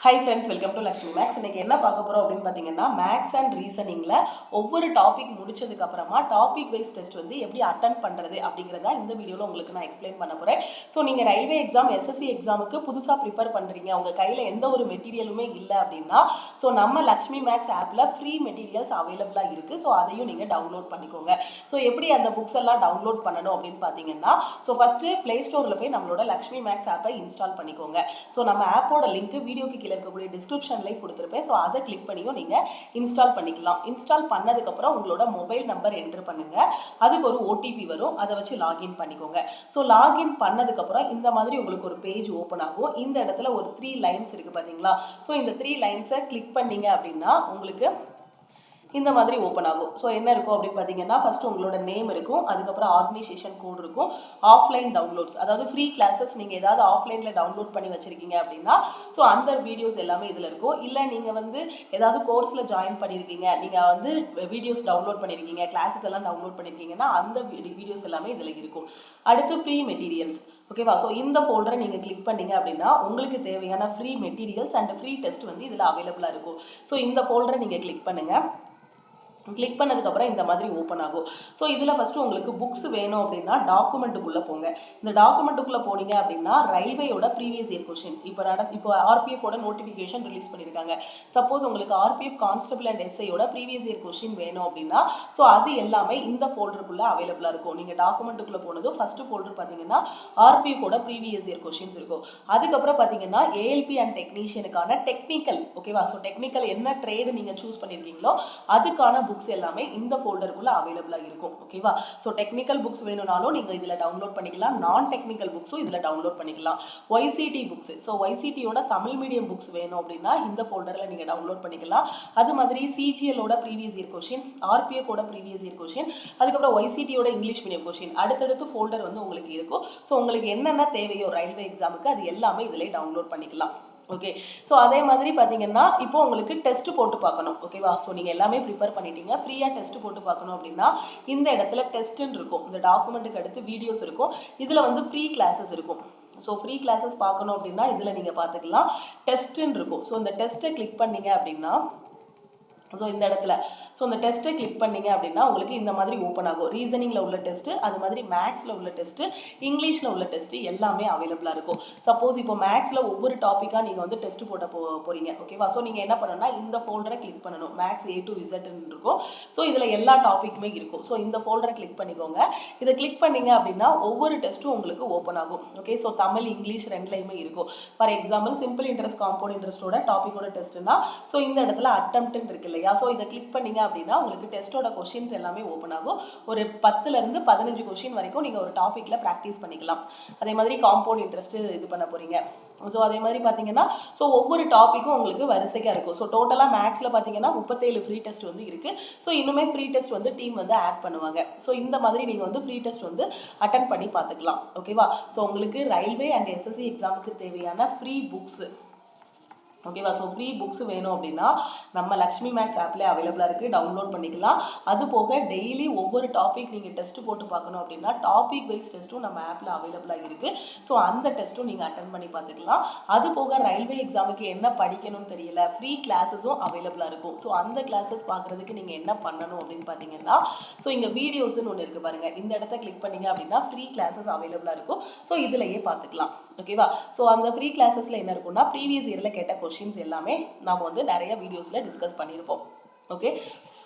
High friends, welcome to Lakshmi maths. இன்னைக்கு என்ன பார்க்க போகிறோம் அப்படின்னு பார்த்தீங்கன்னா, மேக்ஸ் அண்ட் ரீசனிங்கில் ஒவ்வொரு டாபிக் முடிச்சதுக்கு அப்புறமா டாபிக் வைஸ் டெஸ்ட் வந்து எப்படி அட்டன் பண்ணுறது அப்படிங்கிறத இந்த வீடியோவில் உங்களுக்கு நான் எக்ஸ்பிளைன் பண்ண போகிறேன். ஸோ நீங்கள் ரயில்வே எக்ஸாம், எஸ்எஸ்சி எக்ஸாமுக்கு புதுசாக ப்ரிப்பேர் பண்ணுறீங்க, உங்கள் கையில் எந்த ஒரு மெட்டீரியலுமே இல்லை அப்படின்னா, ஸோ நம்ம லக்ஷ்மி மேக்ஸ் ஆப்பில் ஃப்ரீ மெட்டீரியல்ஸ் அவைலபிளாக இருக்குது. ஸோ அதையும் நீங்கள் டவுன்லோட் பண்ணிக்கோங்க. ஸோ எப்படி அந்த புக்ஸ் எல்லாம் டவுன்லோட் பண்ணணும் அப்படின்னு பார்த்தீங்கன்னா, ஸோ ஃபஸ்ட்டு ப்ளே ஸ்டோரில் போய் நம்மளோட லக்ஷ்மி மேக்ஸ் ஆப்பை இன்ஸ்டால் பண்ணிக்கோங்க. ஸோ நம்ம ஆப்போட லிங்க் வீடியோக்கு கீழே இருக்கக்கூடிய டிஸ்கிரிப்ஷன்லேயே கொடுத்துருப்பேன். ஸோ அதை கிளிக் பண்ணியும் நீங்கள் இன்ஸ்டால் பண்ணிக்கலாம். இன்ஸ்டால் பண்ணதுக்கப்புறம் உங்களோட மொபைல் நம்பர் என்ட்ரு பண்ணுங்கள். அதுக்கு ஒரு ஓடிபி வரும், அதை வச்சு லாகின் பண்ணிக்கோங்க. ஸோ லாகின் பண்ணதுக்கப்புறம் இந்த மாதிரி உங்களுக்கு ஒரு பேஜ் ஓப்பன் ஆகும். இந்த இடத்துல ஒரு 3 லைன்ஸ் இருக்குது பார்த்தீங்களா? ஸோ இந்த 3 லைன்ஸை கிளிக் பண்ணீங்க அப்படின்னா உங்களுக்கு இந்த மாதிரி ஓப்பன் ஆகும். ஸோ என்ன இருக்கும் அப்படின்னு பார்த்தீங்கன்னா, ஃபஸ்ட்டு உங்களோட நேம் இருக்கும், அதுக்கப்புறம் ஆர்கனைசேஷன் கோட் இருக்கும், ஆஃப்லைன் டவுன்லோட்ஸ், அதாவது ஃப்ரீ கிளாஸஸ் நீங்கள் ஏதாவது ஆஃப்லைனில் டவுன்லோட் பண்ணி வச்சுருக்கீங்க அப்படின்னா ஸோ அந்த வீடியோஸ் எல்லாமே இதில் இருக்கும். இல்லை நீங்கள் வந்து ஏதாவது கோர்ஸில் ஜாயின் பண்ணியிருக்கீங்க, நீங்கள் வந்து வீடியோஸ் டவுன்லோட் பண்ணியிருக்கீங்க, கிளாஸஸ் எல்லாம் டவுன்லோட் பண்ணியிருக்கீங்கன்னா அந்த வீடியோஸ் எல்லாமே இதில் இருக்கும். அடுத்து ஃப்ரீ மெட்டீரியல்ஸ், ஓகேவா? ஸோ இந்த ஃபோல்டரை நீங்கள் கிளிக் பண்ணீங்க அப்படின்னா உங்களுக்கு தேவையான free materials and free test வந்து இதில் அவைலபிளாக இருக்கும். ஸோ இந்த ஃபோல்டரை நீங்கள் கிளிக் பண்ணுங்கள். கிளிக் பண்ணதுக்கப்புறம் இந்த மாதிரி ஓப்பன் ஆகும். ஸோ இதில் ஃபஸ்ட்டு உங்களுக்கு புக்ஸ் வேணும் அப்படின்னா டாக்குமெண்ட்டுக்குள்ளே போங்க. இந்த டாக்குமெண்ட்டுக்குள்ளே போனீங்க அப்படின்னா ரயில்வேயோட ப்ரீவியஸ் இயர் கொஷின் இப்போ ஆர்பிஎஃபோட நோட்டிஃபிகேஷன் ரிலீஸ் பண்ணியிருக்காங்க. சப்போஸ் உங்களுக்கு ஆர்பிஎஃப் கான்ஸ்டபிள் அண்ட் எஸ்ஐயோட ப்ரீவியஸ் இயர் கொஷின் வேணும் அப்படின்னா ஸோ அது எல்லாமே இந்த ஃபோல்டருக்குள்ளே அவைலபிளாக இருக்கும். நீங்கள் டாக்குமெண்ட்டுக்குள்ளே போனதும் ஃபஸ்ட்டு ஃபோல்டர் பார்த்தீங்கன்னா ஆர்பிஎஃபோட ப்ரீவியஸ் இயர் கொஷின்ஸ் இருக்கும். அதுக்கப்புறம் பார்த்தீங்கன்னா ஏஎல்பி அண்ட் டெக்னீஷியனுக்கான டெக்னிக்கல், ஓகேவா? ஸோ டெக்னிக்கல் என்ன ட்ரேடு நீங்கள் சூஸ் பண்ணியிருக்கீங்களோ அதுக்கான புக்ஸ் எல்லாமே இந்த ஃபோல்டருக்குள்ள அவைலபிளாக இருக்கும், ஓகேவா? ஸோ டெக்னிக்கல் புக்ஸ் வேணும்னாலும் நீங்கள் இதில் டவுன்லோட் பண்ணிக்கலாம். நான் டெக்னிக்கல் புக்ஸும் இதில் டவுன்லோட் பண்ணிக்கலாம். ஒய்சிடி புக்ஸ், ஸோ ஒய்சிடியோட தமிழ் மீடியம் புக்ஸ் வேணும் அப்படின்னா இந்த ஃபோல்டரில் நீங்கள் டவுன்லோட் பண்ணிக்கலாம். அது மாதிரி சிஜிஎலோட ப்ரீவியஸ் இயர் கொஷின், ஆர்பிஎஃபோட ப்ரீவியஸ் இயர் கொஷின், அதுக்கப்புறம் ஒய்சிடியோட இங்கிலீஷ் மீடியம் கொஷின், அடுத்தடுத்து ஃபோல்டர் வந்து உங்களுக்கு இருக்கும். ஸோ உங்களுக்கு என்னென்ன தேவையோ ரயில்வே எக்ஸாமுக்கு அது எல்லாமே இதிலே டவுன்லோட் பண்ணிக்கலாம். ஓகே, ஸோ அதே மாதிரி பார்த்தீங்கன்னா இப்போ உங்களுக்கு டெஸ்ட் போட்டு பார்க்கணும், ஓகேவா? ஸோ நீங்கள் எல்லாமே ப்ரிப்பேர் பண்ணிட்டீங்க, ஃப்ரீயாக டெஸ்ட் போட்டு பார்க்கணும் அப்படின்னா இந்த இடத்துல டெஸ்ட்டுன்னு இருக்கும். இந்த டாக்குமெண்ட்டுக்கு அடுத்து வீடியோஸ் இருக்கும், இதில் வந்து ஃப்ரீ கிளாஸஸ் இருக்கும். ஸோ ஃப்ரீ கிளாஸஸ் பார்க்கணும் அப்படின்னா இதில் நீங்கள் பார்த்துக்கலாம். டெஸ்ட்டுன்னு இருக்கும். ஸோ இந்த டெஸ்ட்டை கிளிக் பண்ணீங்க அப்படின்னா ஸோ இந்த இடத்துல ஸோ இந்த டெஸ்ட்டை கிளிக் பண்ணீங்க அப்படின்னா உங்களுக்கு இந்த மாதிரி ஓப்பன் ஆகும். ரீசனிங்கில் உள்ள டெஸ்ட்டு, அது மாதிரி மேக்ஸில் உள்ள டெஸ்ட்டு, இங்கிலீஷில் உள்ள டெஸ்ட்டு எல்லாமே அவைலபிளாக இருக்கும். சப்போஸ் இப்போ மேக்ஸில் ஒவ்வொரு டாப்பிக்காக நீங்கள் வந்து டெஸ்ட் போட்ட போகிறீங்க, ஓகேவா? ஸோ நீங்கள் என்ன பண்ணணும்னா இந்த ஃபோல்டரை கிளிக் பண்ணணும். மேக்ஸ் A to Z இருக்கும். ஸோ இதில் எல்லா டாப்பிக்குமே இருக்கும். ஸோ இந்த ஃபோல்டரை கிளிக் பண்ணிக்கோங்க. இதை கிளிக் பண்ணீங்க அப்படின்னா ஒவ்வொரு டெஸ்ட்டும் உங்களுக்கு ஓப்பன் ஆகும். ஓகே, ஸோ தமிழ், இங்கிலீஷ் ரெண்டுலையுமே இருக்கும். For example simple interest, compound இன்ட்ரெஸ்ட்டோட டாப்பிக்கோட டெஸ்ட்டுனா ஸோ இந்த இடத்துல அட்டெம்ப்ட்னு இருக்கு இல்லையா? ஸோ இதை கிளிக் பண்ணீங்க அப்படின்னா உங்களுக்கு டெஸ்ட்டோட கொஷின்ஸ் எல்லாமே ஓப்பன் ஆகும். ஒரு 10லேருந்து 15 கொஷின் வரைக்கும் நீங்கள் ஒரு டாப்பிக்கில் ப்ராக்டிஸ் பண்ணிக்கலாம். அதே மாதிரி காம்பவுண்ட் இன்ட்ரெஸ்ட் இது பண்ண போகிறீங்க. ஸோ அதே மாதிரி பார்த்தீங்கன்னா ஸோ ஒவ்வொரு டாப்பிக்கும் உங்களுக்கு வரிசையாக இருக்கும். ஸோ டோட்டலாக மேக்ஸில் பார்த்தீங்கன்னா 37 ஃப்ரீ டெஸ்ட் வந்து இருக்குது. ஸோ இன்னுமே ஃப்ரீ டெஸ்ட் வந்து டீம் வந்து ஆட் பண்ணுவாங்க. ஸோ இந்த மாதிரி நீங்கள் வந்து ஃப்ரீ டெஸ்ட் வந்து அட்டன் பண்ணி பார்த்துக்கலாம், ஓகேவா? ஸோ உங்களுக்கு ரயில்வே அண்ட் எஸ்எஸ்சி எக்ஸாமுக்கு தேவையான ஃப்ரீ புக்ஸு, ஓகேவா? ஸோ ஃப்ரீ புக்ஸ் வேணும் அப்படின்னா நம்ம லக்ஷ்மி மேக்ஸ் ஆப்லேயே அவைலபிளாக இருக்குது, டவுன்லோட் பண்ணிக்கலாம். அது போக டெய்லி ஒவ்வொரு டாபிக் நீங்கள் டெஸ்ட் போட்டு பார்க்கணும் அப்படின்னா டாபிக் வைஸ் டெஸ்ட்டும் நம்ம ஆப்பில் அவைலபிளாக இருக்குது. ஸோ அந்த டெஸ்ட்டும் நீங்கள் அட்டன் பண்ணி பார்த்துக்கலாம். அது போக ரயில்வே எக்ஸாமுக்கு என்ன படிக்கணும்னு தெரியல, ஃப்ரீ கிளாஸஸும் அவைலபிளாக இருக்கும். ஸோ அந்த கிளாஸஸ் பார்க்குறதுக்கு நீங்கள் என்ன பண்ணணும் அப்படின்னு பார்த்தீங்கன்னா ஸோ இங்கே வீடியோஸ்ன்னு ஒன்று இருக்குது பாருங்கள், இந்த இடத்த கிளிக் பண்ணிங்க அப்படின்னா ஃப்ரீ கிளாஸஸ் அவைலபிளாக இருக்கும். ஸோ இதிலேயே பார்த்துக்கலாம், ஓகேவா? ஸோ அந்த ஃப்ரீ கிளாஸஸில் என்ன இருக்குன்னா ப்ரீவியஸ் இயரில் கேட்ட கொஷின்ஸ் எல்லாமே நாம் வந்து நிறைய வீடியோஸில் டிஸ்கஸ் பண்ணியிருப்போம். ஓகே,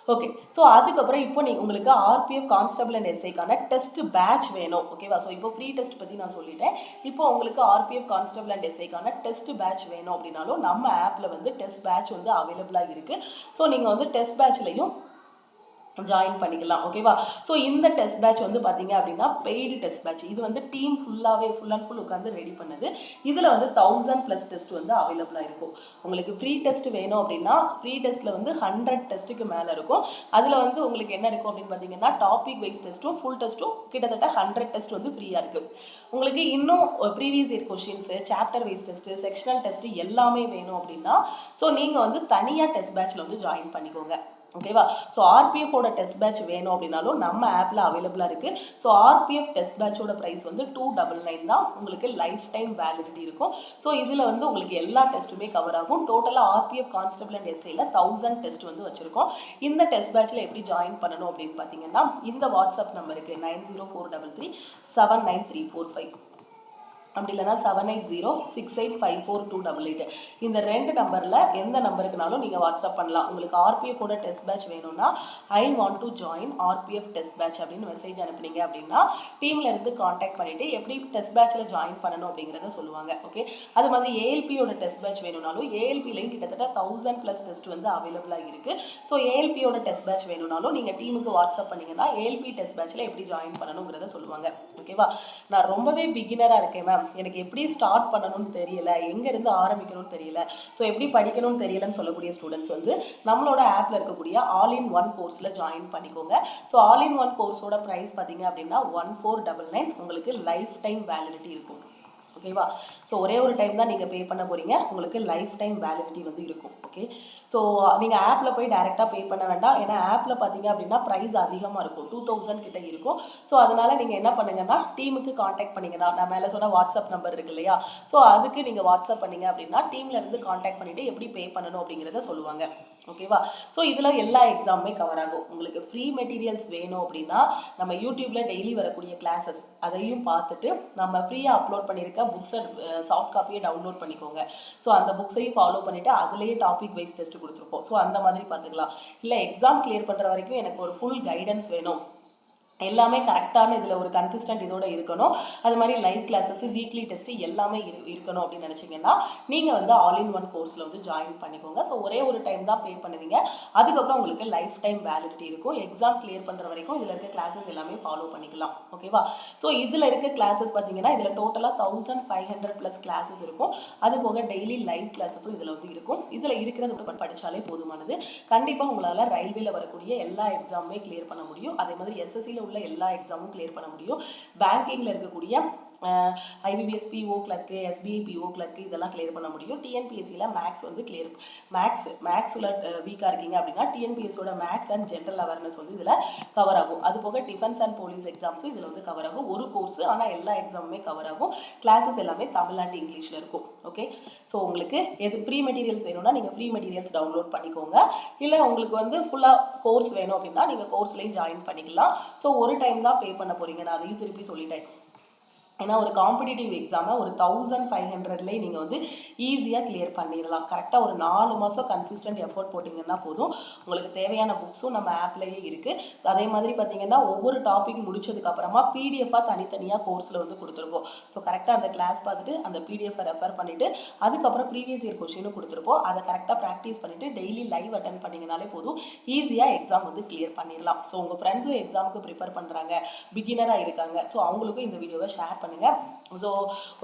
ஸோ அதுக்கப்புறம் இப்போ உங்களுக்கு ஆர்பிஎஃப் கான்ஸ்டபிள் அண்ட் எஸ்ஐக்கான டெஸ்ட் பேட்ச் வேணும், ஓகேவா? ஸோ இப்போ ஃப்ரீ டெஸ்ட் பற்றி நான் சொல்லிட்டேன். இப்போ உங்களுக்கு ஆர்பிஎஃப் கான்ஸ்டபிள் அண்ட் எஸ்ஐக்கான டெஸ்ட் பேட்ச் வேணும் அப்படின்னாலும் நம்ம ஆப்பில் வந்து டெஸ்ட் பேட்ச் வந்து அவைலபிளாக இருக்குது. ஸோ நீங்கள் வந்து டெஸ்ட் பேட்ச்லையும் ஜாயின் பண்ணிக்கலாம், ஓகேவா? ஸோ இந்த டெஸ்ட் பேட்ச் வந்து பார்த்தீங்க அப்படின்னா பெய்டு டெஸ்ட் பேட்ச். இது வந்து டீம் ஃபுல் அண்ட் ஃபுல் உட்காந்து ரெடி பண்ணது. இதில் வந்து 1000+ டெஸ்ட் வந்து அவைலபிளாக இருக்கும். உங்களுக்கு ஃப்ரீ டெஸ்ட் வேணும் அப்படின்னா ஃப்ரீ டெஸ்ட்டில் வந்து 100 டெஸ்ட்டுக்கு மேலே இருக்கும். அதில் வந்து உங்களுக்கு என்ன இருக்கும் அப்படின்னு பார்த்தீங்கன்னா டாபிக் வைஸ் டெஸ்ட்டும் ஃபுல் டெஸ்ட்டும் கிட்டத்தட்ட 100 டெஸ்ட் வந்து ஃப்ரீயாக இருக்குது. உங்களுக்கு இன்னும் previous year questions, chapter wise test, sectional test எல்லாமே வேணும் அப்படின்னா ஸோ நீங்கள் வந்து தனியாக டெஸ்ட் பேட்சில் வந்து ஜாயின் பண்ணிக்கோங்க, ஓகேவா. ஸோ ஆர்பிஎஃபோட டெஸ்ட் பேட்ச் வேணும் அப்படின்னாலும் நம்ம ஆப்பில் அவைலபிளாக இருக்குது. ஸோ ஆர்பிஎஃப் டெஸ்ட் பேட்சோட ப்ரைஸ் வந்து 299 தான். உங்களுக்கு லைஃப் டைம் வேலிடிட்டி இருக்கும். ஸோ இதில் வந்து உங்களுக்கு எல்லா டெஸ்ட்டுமே கவர் ஆகும். டோட்டலாக ஆர்பிஎஃப் கான்ஸ்டபிள் அண்ட் எஸ்ஐயில் 1000 டெஸ்ட் வந்து வச்சுருக்கோம். இந்த டெஸ்ட் பேட்சில் எப்படி ஜாயின் பண்ணணும் அப்படின்னு பார்த்தீங்கன்னா, இந்த வாட்ஸ்அப் நம்பருக்கு 9043379345 அப்படி இல்லைனா 7806854288 இந்த 2 நம்பரில் எந்த நம்பருக்குனாலும் நீங்கள் வாட்ஸ்அப் பண்ணலாம். உங்களுக்கு ஆர்பிஎஃபோட டெஸ்ட் பேட்ச் வேணும்னா I want to join RPF test batch அப்படின்னு மெசேஜ் அனுப்புனீங்க அப்படின்னா டீமில் இருந்து காண்டாக்ட் பண்ணிவிட்டு எப்படி டெஸ்ட் பேட்சில் ஜாயின் பண்ணணும் அப்படிங்கிறத சொல்லுவாங்க. ஓகே, அது மாதிரி ஏஎல்பியோட டெஸ்ட் பேட்ச் வேணும்னாலும் ஏஎல்பிலையும் கிட்டத்தட்ட 1000+ டெஸ்ட் வந்து அவைலபிளாக இருக்குது. ஸோ ஏஎல்பியோட டெஸ்ட் பேட்ச் வேணும்னாலும் நீங்கள் டீமுக்கு வாட்ஸ்அப் பண்ணிங்கன்னா ஏஎல்பி டெஸ்ட் பேட்சில் எப்படி ஜாயின் பண்ணணுங்கிறத சொல்லுவாங்க. ஓகேவா. நான் ரொம்பவே பிகினராக இருக்கேன் மேம், எனக்கு எப்படி ஸ்டார்ட் பண்ணணும்னு தெரியல, எங்கேருந்து ஆரம்பிக்கணும்னு தெரியல, ஸோ எப்படி படிக்கணும்னு தெரியலன்னு சொல்லக்கூடிய ஸ்டூடெண்ட்ஸ் வந்து நம்மளோட ஆப்பில் இருக்கக்கூடிய ஆல் இன் ஒன் கோர்ஸில் ஜாயின் பண்ணிக்கோங்க. ஸோ ஆல் இன் ஒன் கோர்ஸோட ப்ரைஸ் பார்த்தீங்க அப்படின்னா 1499. உங்களுக்கு லைஃப் டைம் வேலிடிட்டி இருக்கும். ஓகேவா. ஸோ ஒரே ஒரு டைம் தான் நீங்கள் பே பண்ண போகிறீங்க, உங்களுக்கு லைஃப் டைம் வேலிடிட்டி வந்து இருக்கும். ஓகே, ஸோ நீங்கள் ஆப்பில் போய் டைரெக்டாக பே பண்ண வேண்டாம். ஏன்னா ஆப்பில் பார்த்தீங்க அப்படின்னா ப்ரைஸ் அதிகமாக இருக்கும், 2000 கிட்ட இருக்கும். ஸோ அதனால் நீங்கள் என்ன பண்ணுங்கன்னா டீமுக்கு காண்டாக்ட் பண்ணிங்கன்னா, நான் மேலே சொன்ன வாட்ஸ்அப் நம்பர் இருக்கு இல்லையா, ஸோ அதுக்கு நீங்கள் வாட்ஸ்அப் பண்ணிங்க அப்படின்னா டீமில் இருந்து காண்டாக்ட் பண்ணிவிட்டு எப்படி பே பண்ணணும் அப்படிங்கிறத சொல்லுவாங்க. ஓகேவா. ஸோ இதில் எல்லா எக்ஸாமுமே கவர் ஆகும். உங்களுக்கு ஃப்ரீ மெட்டீரியல்ஸ் வேணும் அப்படின்னா நம்ம யூடியூப்பில் டெய்லி வரக்கூடிய கிளாஸஸ் அதையும் பார்த்துட்டு நம்ம ஃப்ரீயாக அப்லோட் பண்ணியிருக்க புக்ஸை சாஃப்ட் காப்பியை டவுன்லோட் பண்ணிக்கோங்க. ஸோ அந்த புக்ஸையும் ஃபாலோ பண்ணிவிட்டு அதுலேயே டாபிக் வைஸ் டெஸ்ட் கொடுத்துருப்போம். ஸோ அந்த மாதிரி பார்த்துக்கலாம். இல்லை எக்ஸாம் கிளியர் பண்ணுற வரைக்கும் எனக்கு ஒரு ஃபுல் கைடன்ஸ் வேணும், எல்லாமே கரெக்டான இதில் ஒரு கன்சிஸ்டன்ட் இதோட இருக்கணும், அது மாதிரி லைவ் கிளாஸஸ் வீக்லி டெஸ்ட் எல்லாமே இருக்கணும் அப்படின்னு நினச்சிங்கன்னா நீங்கள் வந்து ஆல் இன் ஒன் கோர்ஸில் வந்து ஜாயின் பண்ணிக்கோங்க. ஸோ ஒரே ஒரு டைம் தான் பே பண்ணுவீங்க, அதுக்கப்புறம் உங்களுக்கு லைஃப் டைம் வேலிடிட்டி இருக்கும். எக்ஸாம் கிளியர் பண்ணுற வரைக்கும் இதில் இருக்க கிளாஸஸ் எல்லாமே ஃபாலோ பண்ணிக்கலாம். ஓகேவா. ஸோ இதில் இருக்க கிளாஸஸ் பார்த்தீங்கன்னா இதில் டோட்டலாக 1500+ கிளாஸஸ் இருக்கும். அது போக டெய்லி லைவ் கிளாஸஸும் இதில் வந்து இருக்கும். இதில் இருக்கிறது படித்தாலே போதுமானது. கண்டிப்பாக உங்களால் ரயில்வேல வரக்கூடிய எல்லா எக்ஸாமுமே கிளியர் பண்ண முடியும். அதே மாதிரி எஸ்எஸ்சியில் உள்ள எல்லா எக்ஸாமும் கிளியர் பண்ண முடியும். பேங்கிங்கில் இருக்கக்கூடிய IBPS PO clerk, SBI PO clerk இதெல்லாம் கிளியர் பண்ண முடியும். டிஎன்பிஎஸ்சியில் மேக்ஸ் வந்து கிளியர் மேக்ஸில் வீக்காக இருக்கீங்க அப்படின்னா டிஎன்பிஎஸ்சியோட மேக்ஸ் அண்ட் ஜென்ரல் அவேர்னஸ் வந்து இதில் கவர் ஆகும். அது போக டிஃபென்ஸ் அண்ட் போலீஸ் எக்ஸாம்ஸும் இதில் வந்து கவர் ஆகும். ஒரு கோர்ஸ் ஆனால் எல்லா எக்ஸாமுமே கவர் ஆகும். கிளாஸஸ் எல்லாமே தமிழ் அண்ட் இங்கிலீஷில் இருக்கும். ஓகே, ஸோ உங்களுக்கு எது ஃப்ரீ மெட்டீரியல்ஸ் வேணும்னா நீங்கள் ஃப்ரீ மெட்டீரியல்ஸ் டவுன்லோட் பண்ணிக்கோங்க. இல்லை உங்களுக்கு வந்து ஃபுல்லாக கோர்ஸ் வேணும் அப்படின்னா நீங்கள் கோர்ஸ்லேயும் ஜாயின் பண்ணிக்கலாம். ஸோ ஒரு டைம் தான் பே பண்ண போகிறீங்க, நான் அதையும் திருப்பி சொல்லிட்டேன். ஏன்னா ஒரு காம்படிட்டிவ் எக்ஸாமை ஒரு 1500லேயே நீங்கள் வந்து ஈஸியாக கிளியர் பண்ணிடலாம். கரெக்டாக ஒரு 4 மாதம் கன்சிஸ்டன்ட் எஃபோர்ட் போட்டிங்கன்னா போதும். உங்களுக்கு தேவையான புக்ஸும் நம்ம ஆப்லேயே இருக்குது. அதே மாதிரி பார்த்தீங்கன்னா ஒவ்வொரு டாபிக் முடிச்சதுக்கப்புறமா பிடிஎஃபாக தனித்தனியாக கோர்ஸில் வந்து கொடுத்துருப்போம். ஸோ கரெக்டாக அந்த கிளாஸ் பார்த்துட்டு அந்த பிடிஎஃபை ரெஃபர் பண்ணிவிட்டு அதுக்கப்புறம் ப்ரீவியஸ் இயர் கொஸ்டினும் கொடுத்துருப்போம். அதை கரெக்டாக ப்ராக்டிஸ் பண்ணிவிட்டு டெய்லி லைவ் அட்டன் பண்ணிங்கனாலே போதும், ஈஸியாக எக்ஸாம் வந்து கிளியர் பண்ணிடலாம். ஸோ உங்கள் ஃப்ரெண்ட்ஸும் எக்ஸாமுக்கு ப்ரிப்பேர் பண்ணுறாங்க, பிகினராக இருக்காங்க, ஸோ அவங்களுக்கும் இந்த வீடியோவை ஷேர் பண்ணுங்க. ஸோ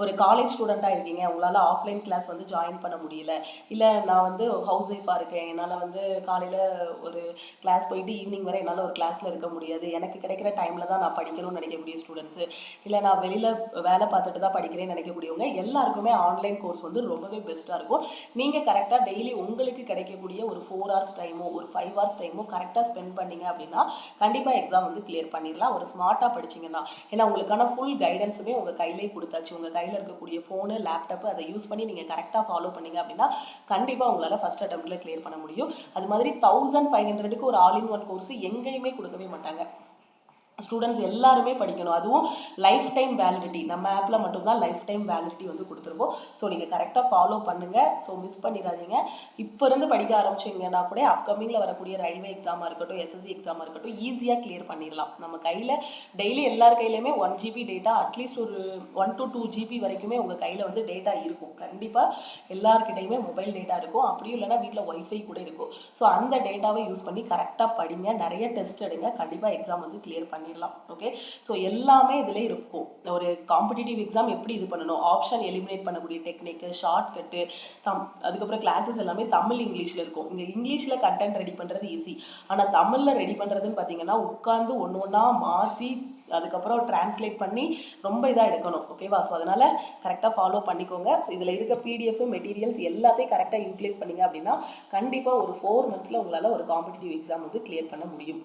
ஒரு காலேஜ் ஸ்டூடெண்ட்டாக இருக்கீங்க, உங்களால் ஆஃப்லைன் கிளாஸ் வந்து ஜாயின் பண்ண முடியல, இல்லை நான் வந்து ஹவுஸ் ஒய்ஃபாக இருக்கேன், என்னால் வந்து காலையில் ஒரு கிளாஸ் போயிட்டு ஈவினிங் வரை என்னால் ஒரு கிளாஸில் இருக்க முடியாது, எனக்கு கிடைக்கிற டைமில் தான் நான் படிக்கணும்னு நினைக்கக்கூடிய ஸ்டூடெண்ட்ஸு, இல்லை நான் வெளியில் வேலை பார்த்துட்டு தான் படிக்கிறேன்னு நினைக்கக்கூடியவங்க எல்லாருக்குமே ஆன்லைன் கோர்ஸ் வந்து ரொம்பவே பெஸ்ட்டாக இருக்கும். நீங்கள் கரெக்டாக டெய்லி உங்களுக்கு கிடைக்கக்கூடிய ஒரு 4 hours டைமோ ஒரு 5 hours டைமோ கரெக்டாக ஸ்பெண்ட் பண்ணிங்க அப்படின்னா கண்டிப்பாக எக்ஸாம் வந்து கிளியர் பண்ணிடலாம். ஒரு ஸ்மார்ட்டாக படிச்சிங்கன்னா, ஏன்னா உங்களுக்கான ஃபுல் கைடன்ஸுமே உங்கள் கையிலே கொடுத்தாச்சு. உங்கள் கையில் இருக்கக்கூடிய ஃபோனு லேப்டாப்பு அதை யூஸ் பண்ணி நீங்கள் கரெக்டாக ஃபாலோ பண்ணிங்க அப்படின்னா கண்டிப்பாக உங்களால் ஃபஸ்ட் அட்டெம்ப்டில் கிளியர் பண்ண முடியும். அது மாதிரி 1500க்கு ஒரு ஆல் இன் ஒன் கோர்ஸ் எங்கேயுமே கொடுக்கவே மாட்டாங்க. ஸ்டூடெண்ட்ஸ் எல்லாருமே படிக்கணும், அதுவும் லைஃப் டைம் வேலிடிட்டி. நம்ம ஆப்பில் மட்டும்தான் லைஃப் டைம் வேலிடிட்டி வந்து கொடுத்துருப்போம். ஸோ நீங்கள் கரெக்டாக ஃபாலோ பண்ணுங்கள். ஸோ மிஸ் பண்ணிடாதீங்க. இப்போ இருந்து படிக்க ஆரம்பிச்சிங்கன்னா கூட அப்கமிங்கில் வரக்கூடிய ரயில்வே எக்ஸாமாக இருக்கட்டும், எஸ்எஸ்சி எக்ஸாமாக இருக்கட்டும், ஈஸியாக கிளியர் பண்ணிடலாம். நம்ம கையில் டெய்லி எல்லார் கையிலையுமே 1 GB டேட்டா, அட்லீஸ்ட் ஒரு 1 to 2 GB வரைக்குமே உங்கள் கையில் வந்து டேட்டா இருக்கும். கண்டிப்பாக எல்லாருக்கிட்டையுமே மொபைல் டேட்டா இருக்கும், அப்படியும் இல்லைனா வீட்டில் ஒய்ஃபை கூட இருக்கும். ஸோ அந்த டேட்டாவை யூஸ் பண்ணி கரெக்டாக படிங்க, நிறைய டெஸ்ட் எடுங்க, கண்டிப்பாக எக்ஸாம் வந்து கிளியர் பண்ணி பண்ணிடலாம். ஓகே, ஸோ எல்லாமே இதில் இருக்கும். ஒரு காம்படிட்டிவ் எக்ஸாம் எப்படி இது பண்ணணும், ஆப்ஷன் எலிமினேட் பண்ணக்கூடிய டெக்னிக்கு, ஷார்ட்கட்டு, அதுக்கப்புறம் கிளாஸஸ் எல்லாமே தமிழ் இங்கிலீஷில் இருக்கும். இங்கே இங்கிலீஷில் கண்டென்ட் ரெடி பண்ணுறது ஈஸி, ஆனால் தமிழில் ரெடி பண்ணுறதுன்னு பார்த்தீங்கன்னா உட்காந்து ஒன்று ஒன்றா மாற்றி அதுக்கப்புறம் டிரான்ஸ்லேட் பண்ணி ரொம்ப இதாக எடுக்கணும். ஓகேவா? ஸோ அதனால் கரெக்டாக ஃபாலோ பண்ணிக்கோங்க. ஸோ இதில் இருக்க பிடிஎஃப் மெட்டீரியல்ஸ் எல்லாத்தையும் கரெக்டாக யூட்டிலைஸ் பண்ணிங்க அப்படின்னா கண்டிப்பாக ஒரு 4 monthஸில் உங்களால் ஒரு காம்படிட்டிவ் எக்ஸாம் வந்து கிளியர் பண்ண முடியும்.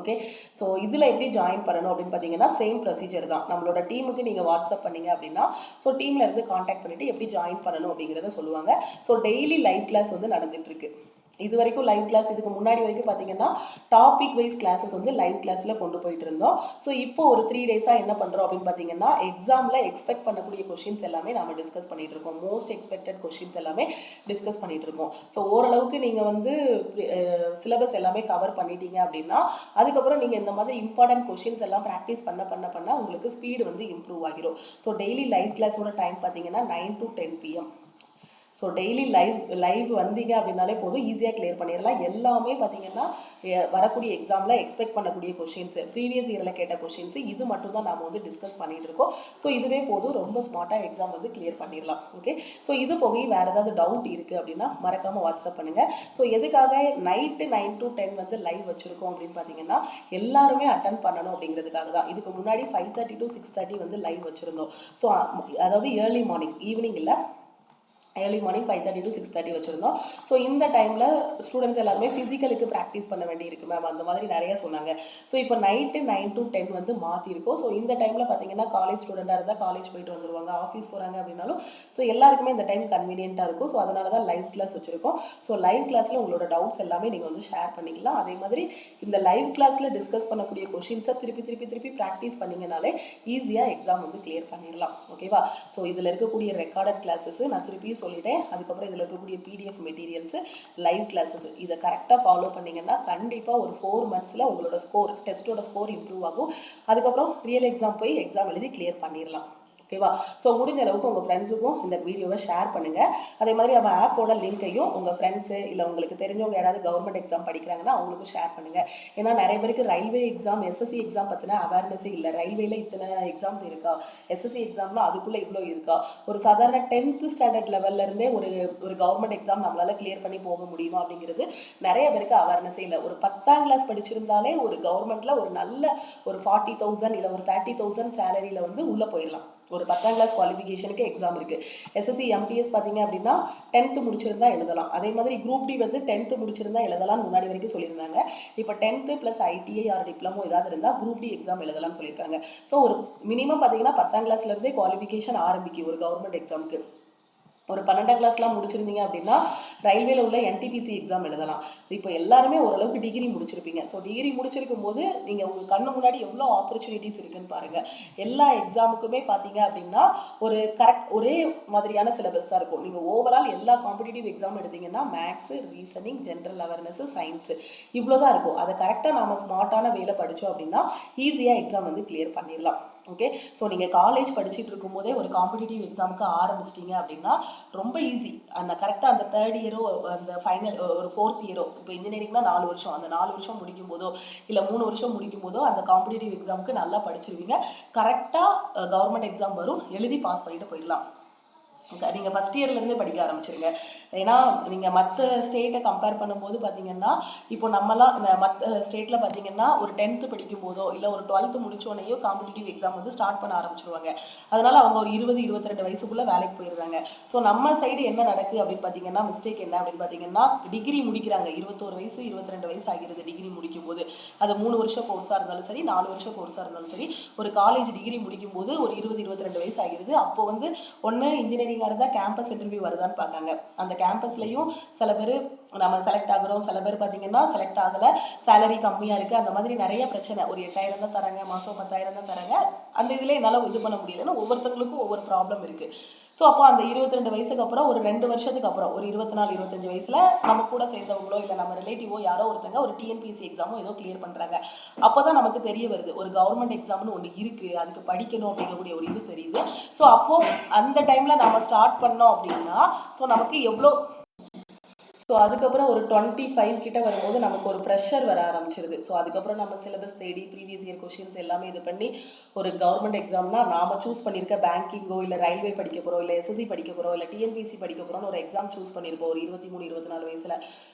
ஓகே, ஸோ இதில் எப்படி ஜாயின் பண்ணணும் அப்படின்னு பார்த்தீங்கன்னா சேம் ப்ரொசீஜர் தான். நம்மளோட டீமுக்கு நீங்கள் வாட்ஸ்அப் பண்ணீங்க அப்படின்னா ஸோ டீமில் இருந்து காண்டாக்ட் பண்ணிவிட்டு எப்படி ஜாயின் பண்ணணும் அப்படிங்கிறத சொல்லுவாங்க. ஸோ டெய்லி லைவ் கிளாஸ் வந்து நடந்துகிட்ருக்கு. இது வரைக்கும் லைவ் கிளாஸ், இதுக்கு முன்னாடி வரைக்கும் பார்த்தீங்கன்னா டாபிக் வைஸ் கிளாஸஸ் வந்து லைவ் கிளாஸில் கொண்டு போயிட்டு இருந்தோம். ஸோ இப்போ ஒரு 3 days என்ன பண்ணுறோம் அப்படின்னு பார்த்தீங்கன்னா எக்ஸாமில் எக்ஸ்பெக்ட் பண்ணக்கூடிய கொஷின்ஸ் எல்லாமே நம்ம டிஸ்கஸ் பண்ணிட்டு இருக்கோம். மோஸ்ட் எக்ஸ்பெக்டட் கொஷின்ஸ் எல்லாமே டிஸ்கஸ் பண்ணிட்டு இருக்கோம். ஸோ ஓரளவுக்கு நீங்கள் வந்து சிலபஸ் எல்லாமே கவர் பண்ணிட்டீங்க அப்படின்னா அதுக்கப்புறம் நீங்கள் இந்த மாதிரி இம்பார்ட்டன்ட் கொஷின்ஸ் எல்லாம் ப்ராக்டிஸ் பண்ண உங்களுக்கு ஸ்பீடு வந்து இம்ப்ரூவ் ஆகிரும். ஸோ டெய்லி லைவ் கிளாஸோட டைம் பார்த்தீங்கன்னா 9 to 10 PM. So daily live வந்தீங்க அப்படின்னாலே போதும், ஈஸியாக கிளியர் பண்ணிடலாம். எல்லாமே பார்த்தீங்கன்னா வரக்கூடிய எக்ஸாமில் எக்ஸ்பெக்ட் பண்ணக்கூடிய கொஷின்ஸு, ப்ரீவியஸ் இயரில் கேட்ட கொஷின்ஸு, இது மட்டும் தான் நம்ம வந்து டிஸ்கஸ் பண்ணிகிட்டு இருக்கோம். ஸோ இதுவே போதும், ரொம்ப ஸ்மார்ட்டாக எக்ஸாம் வந்து கிளியர் பண்ணிடலாம். ஓகே, ஸோ இது போக வேறு ஏதாவது டவுட் இருக்குது அப்படின்னா மறக்காமல் வாட்ஸ்அப் பண்ணுங்கள். ஸோ எதுக்காக நைட்டு 9 to 10 வந்து லைவ் வச்சுருக்கோம் அப்படின்னு பார்த்தீங்கன்னா எல்லாருமே அட்டன் பண்ணணும் அப்படிங்கிறதுக்காக தான். இதுக்கு முன்னாடி 5:30 to 6:30 வந்து லைவ் வச்சுருந்தோம். ஸோ அதாவது ஏர்லி மார்னிங், ஈவினிங் இல்லை, ஏர்லி மார்னிங் 5:30 to 6:30 வச்சுருந்தோம். ஸோ இந்த டைமில் ஸ்டூடெண்ட்ஸ் எல்லாருமே ஃபிசிக்கலுக்கு ப்ராக்டிஸ் பண்ண வேண்டி இருக்குது மேம், அந்த மாதிரி நிறைய சொன்னாங்க. ஸோ இப்போ நைட்டு 9 to 10 வந்து மாற்றிருக்கோம். ஸோ இந்த டைமில் பார்த்தீங்கன்னா காலேஜ் ஸ்டூடெண்ட்டாக இருந்தால் காலேஜ் போயிட்டு வந்துடுவாங்க, ஆஃபீஸ் போகிறாங்க அப்படின்னாலும் ஸோ எல்லாருக்குமே இந்த டைம் கன்வீனியண்ட்டாக இருக்கும். ஸோ அதனால தான் லைவ் கிளாஸ் வச்சுருக்கோம். ஸோ லைவ் கிளாஸில் உங்களோட டவுட்ஸ் எல்லாமே நீங்கள் வந்து ஷேர் பண்ணிக்கலாம். அதே மாதிரி இந்த லைவ் கிளாஸில் டிஸ்கஸ் பண்ணக்கூடிய கொஷின்ஸை திருப்பி ப்ராக்டிஸ் பண்ணிங்கனாலே ஈஸியாக எக்ஸாம் வந்து கிளியர் பண்ணிடலாம். ஓகேவா? ஸோ இதில் இருக்கக்கூடிய ரெக்கார்டட் கிளாஸஸ் நான் திருப்பியும் சொல்லிட்டேன். அதுக்கப்புறம் இதில் இருக்கக்கூடிய பிடிஎஃப் மெட்டீரியல்ஸு, லைவ் கிளாஸஸ், இதை கரெக்டாக ஃபாலோ பண்ணிங்கன்னா கண்டிப்பாக ஒரு 4 monthஸில் உங்களோட டெஸ்ட்டோட ஸ்கோர் இம்ப்ரூவ் ஆகும். அதுக்கப்புறம் ரியல் எக்ஸாம் போய் எக்ஸாம் எழுதி கிளியர் பண்ணிடலாம். ஓகேவா? ஸோ முடிஞ்ச அளவுக்கு உங்கள் ஃப்ரெண்ட்ஸுக்கும் இந்த வீடியோவை ஷேர் பண்ணுங்கள். அதே மாதிரி நம்ம ஆப்போட லிங்க்கையும் உங்கள் ஃப்ரெண்ட்ஸு இல்லை உங்களுக்கு தெரிஞ்சவங்க யாராவது கவர்மெண்ட் எக்ஸாம் படிக்கிறாங்கன்னா அவங்களுக்கும் ஷேர் பண்ணுங்கள். ஏன்னா நிறைய பேருக்கு ரயில்வே எக்ஸாம், எஸ்எஸ்சி எக்ஸாம் பற்றின அவேர்னஸே இல்லை. ரயில்வேல இத்தனை எக்ஸாம்ஸ் இருக்கா, எஸ்எஸ்சி எக்ஸாம்னா அதுக்குள்ளே இவ்வளோ இருக்கா, ஒரு சாதாரண 10th standard லெவல்லேருந்தே ஒரு கவர்மெண்ட் எக்ஸாம் நம்மளால் கிளியர் பண்ணி போக முடியுமா அப்படிங்கிறது நிறைய பேருக்கு அவேர்னஸே இல்லை. ஒரு 10ஆம் கிளாஸ் படிச்சிருந்தாலே ஒரு கவர்மெண்ட்டில் ஒரு நல்ல ஒரு 40,000 இல்லை ஒரு 30,000 சேலரியில் வந்து உள்ளே போயிடலாம். ஒரு 10ஆம் கிளாஸ் குவாலிஃபிகேஷனுக்கு எக்ஸாம் இருக்குது. எஸ்எஸ்சி எம்பிஎஸ் பார்த்தீங்க அப்படின்னா 10th முடிச்சிருந்தா எழுதலாம். அதே மாதிரி குரூப் டி வந்து 10th முடிச்சிருந்தா எழுதலாம்னு முன்னாடி வரைக்கும் சொல்லியிருந்தாங்க. இப்போ 10th + ஐடிஐ ஆர் டிப்ளமோ ஏதாவது இருந்தால் குரூப் டி எக்ஸாம் எழுதலாம்னு சொல்லியிருக்காங்க. ஸோ ஒரு மினிமம் பார்த்தீங்கன்னா 10ஆம் கிளாஸ்லேருந்தே குவாலிஃபிகேஷன் ஆரம்பிக்கும் ஒரு கவர்மெண்ட் எக்ஸாமுக்கு. ஒரு 12ஆம் கிளாஸ்லாம் முடிச்சிருந்தீங்க அப்படின்னா ரயில்வேல உள்ள என்டிபிசி எக்ஸாம் எழுதலாம். இப்போ எல்லாருமே ஓரளவுக்கு டிகிரி முடிச்சிருப்பீங்க. ஸோ டிகிரி முடிச்சிருக்கும் போது நீங்கள் உங்கள் கண்ணு முன்னாடி எவ்வளோ ஆப்பர்ச்சுனிட்டிஸ் இருக்குன்னு பாருங்கள். எல்லா எக்ஸாமுக்குமே பார்த்தீங்க அப்படின்னா ஒரே மாதிரியான சிலபஸ் தான் இருக்கும். நீங்கள் ஓவரால் எல்லா காம்படிட்டிவ் எக்ஸாம் எடுத்தீங்கன்னா maths, reasoning, general awareness, science இவ்வளோ தான் இருக்கும். அதை கரெக்டாக நம்ம ஸ்மார்ட்டான வேலை படித்தோம் அப்படின்னா ஈஸியாக எக்ஸாம் வந்து கிளியர் பண்ணிடலாம். ஓகே, ஸோ நீங்கள் காலேஜ் படிச்சுட்டு இருக்கும்போதே ஒரு காம்படிட்டிவ் எக்ஸாமுக்கு ஆரம்பிச்சிட்டிங்க அப்படின்னா ரொம்ப ஈஸி. அந்த கரெக்டாக அந்த 3rd இயரோ அந்த ஃபைனல் ஒரு 4th இயரோ, இப்போ இன்ஜினியரிங்னா 4 வருஷம், அந்த 4 வருஷம் முடிக்கும் போதோ இல்லை 3 வருஷம் முடிக்கும் போதோ அந்த காம்படிட்டிவ் எக்ஸாமுக்கு நல்லா படிச்சிருவீங்க. கரெக்டாக கவர்மெண்ட் எக்ஸாம் வரும், எழுதி பாஸ் பண்ணிட்டு போயிடலாம். நீங்கள் ஃபஸ்ட் இயர்லேருந்தே படிக்க ஆரம்பிச்சிருங்க. ஏன்னா நீங்கள் மற்ற ஸ்டேட்டை கம்பேர் பண்ணும்போது பார்த்தீங்கன்னா இப்போ நம்மலாம் மற்ற ஸ்டேட்டில் பார்த்தீங்கன்னா ஒரு 10th படிக்கும் போதோ இல்லை ஒரு 12th முடிச்சோடனேயோ காம்படிட்டிவ் எக்ஸாம் வந்து ஸ்டார்ட் பண்ண ஆரம்பிச்சிருவாங்க. அதனால் அவங்க ஒரு 20-22 வயசுக்குள்ளே வேலைக்கு போயிடுறாங்க. ஸோ நம்ம சைடு என்ன நடக்குது அப்படின்னு பார்த்தீங்கன்னா மிஸ்டேக் என்ன அப்படின்னு பார்த்தீங்கன்னா டிகிரி முடிக்கிறாங்க 21 வயசு 22 வயசு ஆகிறது டிகிரி முடிக்கும் போது. அது 3 வருஷம் கோர்ஸாக இருந்தாலும் சரி, 4 வருஷம் கோர்ஸாக இருந்தாலும் சரி, ஒரு காலேஜ் டிகிரி முடிக்கும் போது ஒரு 20-22 வயசு ஆகிறது. அப்போ வந்து ஒன்று இன்ஜினியரிங் இருந்தால் கேம்பஸ் இன்டர்வியூ வருதான்னு பார்க்காங்க. அந்த கேம்பஸ்லையும் சில பேர் நம்ம செலக்ட் ஆகுறோம், சில பேர் பார்த்தீங்கன்னா செலக்ட் ஆகலை, சேலரி கம்மியாக இருக்குது, அந்த மாதிரி நிறைய பிரச்சனை. ஒரு 8,000 தான் தராங்க, மாதம் 10,000 தான் தராங்க. அந்த இதில் என்னால் இது பண்ண முடியலன்னா ஒவ்வொருத்தவங்களுக்கும் ஒவ்வொரு ப்ராப்ளம் இருக்குது. ஸோ அப்போ அந்த 22 வயசுக்கு அப்புறம் ஒரு 2 வருஷத்துக்கு அப்புறம் ஒரு 24-25 வயசில் நம்ம கூட சேர்ந்தவங்களோ இல்லை நம்ம ரிலேட்டிவோ யாரோ ஒருத்தங்க ஒரு டிஎன்பிஎஸ்சி எக்ஸாமோ ஏதோ கிளியர் பண்ணுறாங்க. அப்போ தான் நமக்கு தெரிய வருது ஒரு கவர்மெண்ட் எக்ஸாம்னு ஒன்று இருக்குது, அதுக்கு படிக்கணும் அப்படிங்கக்கூடிய ஒரு இது தெரியுது. ஸோ அப்போது அந்த டைமில் நம்ம ஸ்டார்ட் பண்ணோம் அப்படின்னா ஸோ நமக்கு ஸோ அதுக்கப்புறம் ஒரு 25 கிட்ட வரும்போது நமக்கு ஒரு ப்ரெஷர் வர ஆரம்பிச்சிருது. ஸோ அதுக்கப்புறம் நம்ம சிலபஸ் தேடி ப்ரீவியஸ் இயர் கொஷின்ஸ் எல்லாமே இது பண்ணி ஒரு கவர்மெண்ட் எக்ஸாம்னா நாம சூஸ் பண்ணியிருக்க பேங்கிங்கோ இல்லை ரயில்வே படிக்க போகிறோம், இல்லை எஸ்எஸ்சி படிக்க போகிறோம், இல்லை டிஎன்பிசி படிக்க போகிறோம்னு ஒரு எக்ஸாம் சூஸ் பண்ணியிருப்போம் ஒரு 23 24 வயசில்.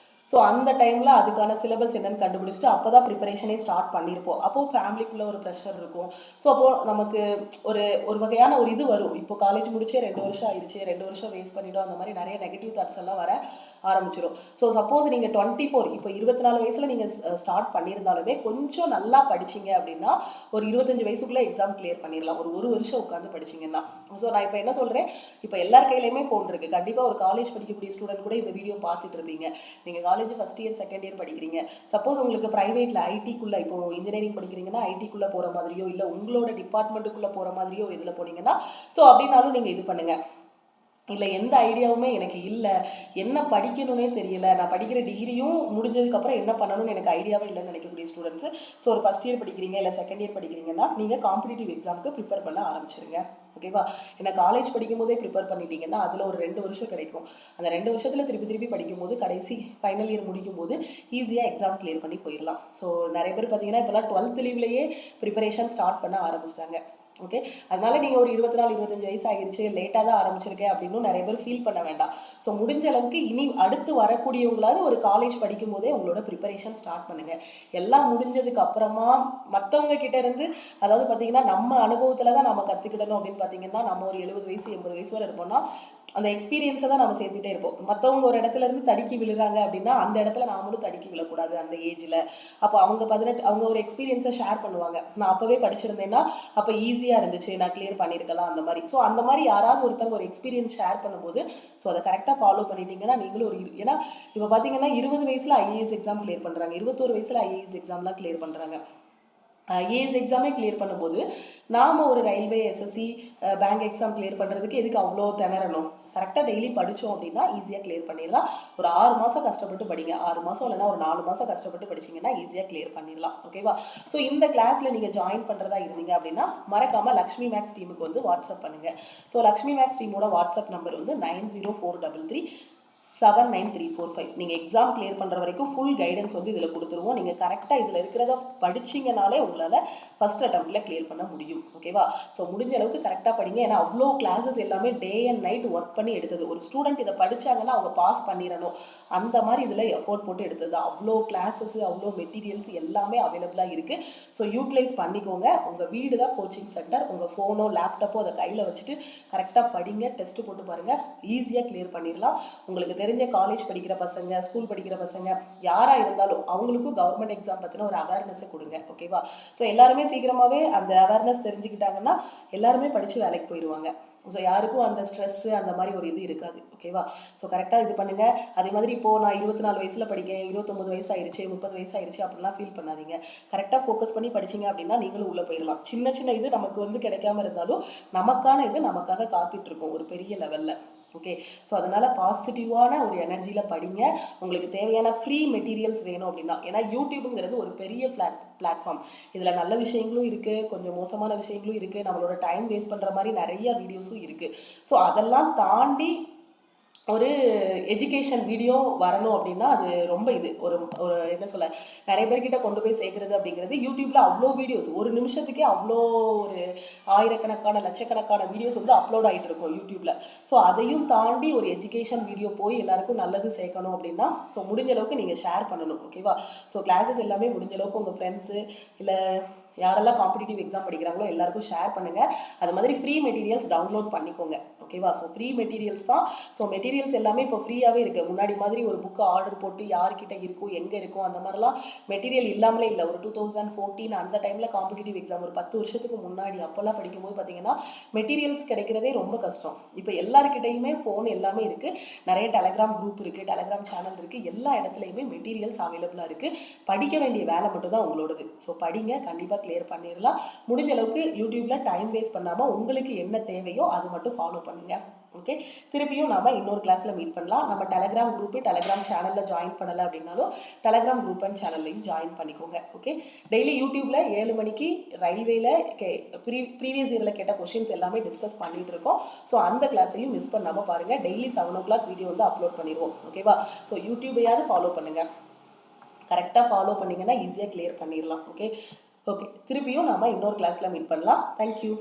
ஸோ அந்த டைமில் அதுக்கான சிலபஸ் என்னன்னு கண்டுபிடிச்சிட்டு அப்போ தான் ப்ரிப்பரேஷனே ஸ்டார்ட் பண்ணியிருப்போம். அப்போது ஃபேமிலிக்குள்ளே ஒரு ப்ரெஷர் இருக்கும். ஸோ அப்போது நமக்கு ஒரு ஒரு வகையான ஒரு இது வரும். இப்போ காலேஜ் முடிச்சே 2 வருஷம் ஆயிடுச்சு, 2 வருஷம் வேஸ்ட் பண்ணிட்டோம், அந்த மாதிரி நிறைய நெகட்டிவ் தாட்ஸ் எல்லாம் வர ஆரம்பிச்சிடும். ஸோ சப்போஸ் நீங்கள் 24 இப்போ 24 வயசில் நீங்கள் ஸ்டார்ட் பண்ணியிருந்தாலுமே கொஞ்சம் நல்லா படிச்சிங்க அப்படின்னா ஒரு 25 வயசுக்குள்ளே எக்ஸாம் கிளியர் பண்ணிடலாம், ஒரு வருஷம் உட்காந்து படிச்சிங்கன்னா. ஸோ நான் இப்போ என்ன சொல்கிறேன், இப்போ எல்லார் கையிலையுமே ஃபோன் இருக்குது. கண்டிப்பாக ஒரு காலேஜ் படிக்கக்கூடிய ஸ்டூடெண்ட் கூட இந்த வீடியோ பார்த்துட்டு இருப்பீங்க. நீங்கள் college first year second year படிக்கிறீங்க. சப்போஸ் உங்களுக்கு ப்ரைவேட்டில் ஐடிக்குள்ளே இப்போ இன்ஜினியரிங் படிக்கிறீங்கன்னா ஐடிக்குள்ளே போகிற மாதிரியோ இல்லை உங்களோட டிபார்ட்மெண்ட்டுக்குள்ளே போகிற மாதிரியோ ஒரு இதில் போனீங்கன்னா ஸோ அப்படின்னாலும் நீங்கள் இது பண்ணுங்கள். இல்லை எந்த ஐடியாவுமே எனக்கு இல்லை, என்ன படிக்கணும்னே தெரியல, நான் படிக்கிற டிகிரியும் முடிஞ்சதுக்கப்புறம் என்ன பண்ணணும்னு எனக்கு ஐடியாவே இல்லைன்னு நினைக்கக்கூடிய ஸ்டூடெண்ட்ஸு ஸோ ஒரு ஃபஸ்ட் இயர் படிக்கிறீங்க இல்லை செகண்ட் இயர் படிக்கிறீங்கன்னா நீங்கள் காம்படிட்டிவ் எக்ஸாமுக்கு ப்ரிப்பேர் பண்ண ஆரம்பிச்சிருங்க. ஓகேவா? ஏன்னா காலேஜ் படிக்கும் போதே ப்ரிப்பேர் பண்ணிட்டீங்கன்னா அதில் ஒரு 2 வருஷம் கிடைக்கும். அந்த 2 வருஷத்தில் திருப்பி படிக்கும்போது கடைசி ஃபைனல் இயர் முடிக்கும் போது ஈஸியாக எக்ஸாம் கிளியர் பண்ணி போயிடலாம். ஸோ நிறைய பேர் பார்த்தீங்கன்னா இப்போலாம் 12th லீவ்லேயே ப்ரிப்பரேஷன் ஸ்டார்ட் பண்ண ஆரம்பிச்சிட்டாங்க. ஓகே, அதனால நீங்கள் ஒரு 24 25 வயசு ஆகிடுச்சு, லேட்டாக தான் ஆரம்பிச்சிருக்கேன் அப்படின்னு நிறைய பேர் ஃபீல் பண்ண வேண்டாம். ஸோ முடிஞ்ச அளவுக்கு இனி அடுத்து வரக்கூடியவங்களாவது ஒரு காலேஜ் படிக்கும் போதே உங்களோட ப்ரிப்பரேஷன் ஸ்டார்ட் பண்ணுங்கள். எல்லாம் முடிஞ்சதுக்கு அப்புறமா மற்றவங்க கிட்ட இருந்து, அதாவது பார்த்தீங்கன்னா நம்ம அனுபவத்தில் தான் நம்ம கற்றுக்கிடணும் அப்படின்னு பார்த்தீங்கன்னா நம்ம ஒரு 70 வயசு 80 வயசு வரை இருப்போம்னா அந்த எக்ஸ்பீரியன்ஸை தான் நம்ம சேர்த்துட்டே இருப்போம். மற்றவங்க ஒரு இடத்துல இருந்து தடுக்கி விழுறாங்க அப்படின்னா அந்த இடத்துல நாமளும் தடுக்கி விழக்கூடாது அந்த ஏஜில். அப்போ அவங்க அவங்க ஒரு எக்ஸ்பீரியன்ஸை ஷேர் பண்ணுவாங்க. நான் அப்போவே படிச்சிருந்தேன்னா அப்போ ஈஸியாக இருந்துச்சு, நான் கிளியர் பண்ணியிருக்கலாம் அந்த மாதிரி. ஸோ அந்த மாதிரி யாராவது ஒருத்தவங்க ஒரு எக்ஸ்பீரியன்ஸ் ஷேர் பண்ணும்போது ஸோ அதை கரெக்டாக ஃபாலோ பண்ணிட்டீங்கன்னா நீங்களும் ஒரு ஏன்னா இப்போ பார்த்தீங்கன்னா 20 வயசில் ஐஏஎஸ் எக்ஸாம் கிளியர் பண்ணுறாங்க, 21 வயசில் ஐஏஎஸ் எக்ஸாம்லாம் கிளியர் பண்ணுறாங்க. ஏஎஸ் எக்ஸாமே கிளியர் பண்ணும்போது நாம் ஒரு railway SSC bank exam clear பண்ணுறதுக்கு எதுக்கு அவ்வளோ திணறணும்? கரெக்டாக டெய்லி படித்தோம் அப்படின்னா ஈஸியாக கிளியர் பண்ணிடலாம். ஒரு 6 மாதம் கஷ்டப்பட்டு படிங்க, 6 மாதம் இல்லைனா ஒரு 4 மாதம் கஷ்டப்பட்டு படிச்சிங்கன்னா ஈஸியாக கிளியர் பண்ணிடலாம். ஓகேவா? ஸோ இந்த கிளாஸில் நீங்கள் ஜாயின் பண்ணுறதா இருந்தீங்க அப்படின்னா மறக்காமல் லக்ஷ்மி மேக்ஸ் டீமுக்கு வந்து வாட்ஸ்அப் பண்ணுங்கள். ஸோ லக்ஷ்மி மேக்ஸ் டீமோட வாட்ஸ்அப் நம்பர் வந்து 904333 79345. நீங்கள் எக்ஸாம் கிளியர் பண்ணுற வரைக்கும் ஃபுல் கைடன்ஸ் வந்து இதில் கொடுத்துருவோம். நீங்கள் கரெக்டாக இதில் இருக்கிறத படிச்சிங்கனாலே உங்களால் ஃபஸ்ட் அட்டம்ப்டில் கிளியர் பண்ண முடியும். ஓகேவா? ஸோ முடிஞ்ச அளவுக்கு கரெக்டாக படிங்க. ஏன்னா அவ்வளோ கிளாஸஸ் எல்லாமே டே அண்ட் நைட் ஒர்க் பண்ணி எடுத்தது. ஒரு ஸ்டூடெண்ட் இதை படித்தாங்கன்னா அவங்க பாஸ் பண்ணிடணும் அந்த மாதிரி இதில் எஃபோர்ட் போட்டு எடுத்தது. அவ்வளோ கிளாஸஸ் அவ்வளோ மெட்டீரியல்ஸ் எல்லாமே அவைலபிளாக இருக்குது. ஸோ யூட்டிலைஸ் பண்ணிக்கோங்க. உங்கள் வீடு தான் கோச்சிங் சென்டர். உங்கள் ஃபோனோ லேப்டாப்போ அதை கையில் வச்சுட்டு கரெக்டாக படிங்க, டெஸ்ட்டு போட்டு பாருங்கள், ஈஸியாக கிளியர் பண்ணிடலாம். உங்களுக்கு தெரிஞ்ச காலேஜ் படிக்கிற பசங்க, ஸ்கூல் படிக்கிற பசங்க யாராக இருந்தாலும் அவங்களுக்கும் கவர்மெண்ட் எக்ஸாம் பற்றின ஒரு அவேர்னஸை கொடுங்க. ஓகேவா? ஸோ எல்லாருமே சீக்கிரமாகவே அந்த அவேர்னஸ் தெரிஞ்சுக்கிட்டாங்கன்னா எல்லாருமே படித்து வேலைக்கு போயிடுவாங்க. ஸோ யாருக்கும் அந்த ஸ்ட்ரெஸ்ஸு அந்த மாதிரி ஒரு இது இருக்காது. ஓகேவா? ஸோ கரெக்டாக இது பண்ணுங்கள். அதே மாதிரி இப்போது நான் 24 வயசில் படிக்கேன், 29 வயசு ஆயிடுச்சு, 30 வயசு ஆயிடுச்சு அப்படிலாம் ஃபீல் பண்ணாதீங்க. கரெக்டாக ஃபோக்கஸ் பண்ணி படிச்சிங்க அப்படின்னா நீங்களும் உள்ளே போயிடலாம். சின்ன சின்ன இது நமக்கு வந்து கிடைக்காம இருந்தாலும் நமக்கான இது நமக்காக காத்துட்ருக்கோம் ஒரு பெரிய லெவலில். ஓகே, ஸோ அதனால் பாசிட்டிவான ஒரு எனர்ஜியில் படிங்க. உங்களுக்கு தேவையான ஃப்ரீ மெட்டீரியல்ஸ் வேணும் அப்படின்னா, ஏன்னா யூடியூப்புங்கிறது ஒரு பெரிய பிளாட்ஃபார்ம். இதில் நல்ல விஷயங்களும் இருக்குது, கொஞ்சம் மோசமான விஷயங்களும் இருக்குது, நம்மளோட டைம் வேஸ்ட் பண்ணுற மாதிரி நிறைய வீடியோஸும் இருக்குது. ஸோ அதெல்லாம் தாண்டி ஒரு எஜுகேஷன் வீடியோ வரணும் அப்படின்னா அது ரொம்ப இது ஒரு ஒரு என்ன சொல்ல, நிறைய பேர்கிட்ட கொண்டு போய் சேர்க்குறது அப்படிங்கிறது யூடியூப்பில் அவ்வளோ வீடியோஸ் ஒரு நிமிஷத்துக்கே அவ்வளோ ஒரு ஆயிரக்கணக்கான லட்சக்கணக்கான வீடியோஸ் வந்து அப்லோட் ஆகிட்டு இருக்கும் யூடியூப்பில். ஸோ அதையும் தாண்டி ஒரு எஜுகேஷன் வீடியோ போய் எல்லாருக்கும் நல்லது சேர்க்கணும் அப்படின்னா ஸோ முடிஞ்ச அளவுக்கு நீங்கள் ஷேர் பண்ணணும். ஓகேவா? ஸோ கிளாஸஸ் எல்லாமே முடிஞ்ச அளவுக்கு உங்கள் ஃப்ரெண்ட்ஸு இல்லை யாரெல்லாம் காம்படிட்டிவ் எக்ஸாம் படிக்கிறாங்களோ எல்லாருக்கும் ஷேர் பண்ணுங்கள். அது மாதிரி ஃப்ரீ மெட்டீரியல்ஸ் டவுன்லோட் பண்ணிக்கோங்க. ஓகேவா? ஸோ ஃப்ரீ மெட்டீரியல்ஸ் தான். ஸோ மெட்டீரியல்ஸ் எல்லாமே இப்போ ஃப்ரீயாகவே இருக்குது. முன்னாடி மாதிரி ஒரு புக்கு ஆர்டர் போட்டு யார்கிட்ட இருக்கும் எங்கே இருக்கும் அந்த மாதிரிலாம் மெட்டீரியல் இல்லாமலே இல்லை. ஒரு 2014 அந்த டைமில் காம்படிட்டிவ் எக்ஸாம் ஒரு 10 வருஷத்துக்கு முன்னாடி அப்போல்லாம் படிக்கும்போது பார்த்தீங்கன்னா மெட்டீரியல்ஸ் கிடைக்கிறதே ரொம்ப கஷ்டம். இப்போ எல்லாருக்கிட்டையுமே ஃபோன் எல்லாமே இருக்குது, நிறைய டெலகிராம் குரூப் இருக்குது, டெலகிராம் சேனல் இருக்குது, எல்லா இடத்துலையுமே மெட்டீரியல்ஸ் அவைலபிளாக இருக்குது. படிக்க வேண்டிய வேலை மட்டும் தான் உங்களோடது. ஸோ படிங்க, கண்டிப்பாக கிளியர் பண்ணிடலாம். முடிஞ்ச அளவுக்கு யூடியூப்பில் டைம் வேஸ்ட் பண்ணாமல் உங்களுக்கு என்ன தேவையோ அது மட்டும் ஃபாலோ பண்ணுங்கள். ஓகே, திருப்பியும் நாம இன்னொரு கிளாஸில் மீட் பண்ணலாம். நம்ம டெலகிராம் குரூப்பு, டெலகிராம் சேனலில் ஜாயின் பண்ணலை அப்படின்னாலும் டெலகிராம் குரூப் அண்ட் சேனல்லையும் ஜாயின் பண்ணிக்கோங்க. ஓகே, டெய்லி யூடியூப்ல 7 மணிக்கு ரயில்வேல ப்ரீவியஸ் இயரில் கேட்ட கொஷின்ஸ் எல்லாமே டிஸ்கஸ் பண்ணிட்டு இருக்கோம். ஸோ அந்த கிளாஸையும் மிஸ் பண்ணாமல் பாருங்கள். டெய்லி 7 o'clock வீடியோ வந்து அப்லோட் பண்ணிடுவோம். ஓகேவா? ஸோ யூடியூபையாவது ஃபாலோ பண்ணுங்கள். கரெக்டாக ஃபாலோ பண்ணிங்கன்னா ஈஸியாக கிளியர் பண்ணிடலாம். ஓகே, திருப்பியும் நாம இன்னொரு கிளாஸில் மீட் பண்ணலாம். தேங்க்யூ.